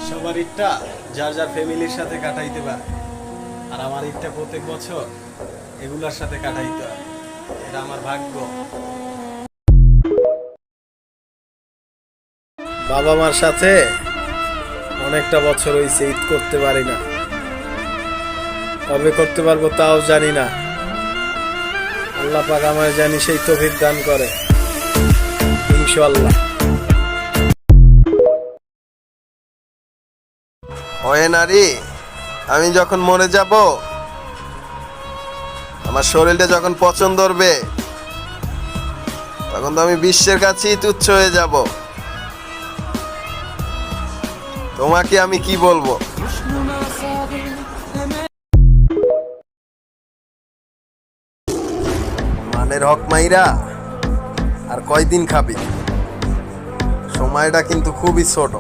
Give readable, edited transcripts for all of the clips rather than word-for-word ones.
সবার ঈদটা যার যার ফ্যামিলির সাথে কাটাইতে পারে, আর আমার ঈদটা প্রত্যেক বছর এগুলার সাথে কাটাইতে হয়। এটা আমার ভাগ্য। বাবা মার সাথে অনেকটা বছর হয়েছে ঈদ করতে পারি না, কবে করতে পারবো তাও জানি না। আল্লাহ পাক আমায় জানি সেই তৌফিক দান করে ইনশাআল্লাহ। ওয়ে নারী, আমি যখন মরে যাব, আমার শরীরটা যখন পচন ধরবে, তখন তো আমি বিশ্বের কাছেই তুচ্ছ হয়ে যাব। তোমাকে আমি কি বলবো? মানের হক মাইরা আর কয়দিন খাবি? সময়টা কিন্তু খুবই ছোট।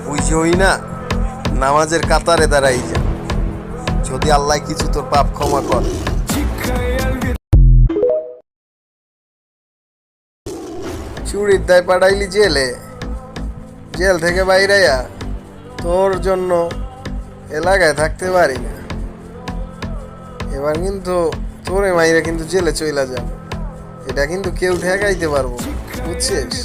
বুঝি না, নামাজের কাতারে দাঁড়াই যা, যদি আল্লাহ কিছু তোর পাপ ক্ষমা করে। চুরির দায় পাঠাইলি জেলে, জেল থেকে বাইরাইয়া তোর জন্য এলাকায় থাকতে পারি না। এবার কিন্তু তোরে মাইরা কিন্তু জেলে চইলা যাবে, এটা কিন্তু কেউ ঠেকাইতে পারবো, বুঝছিস?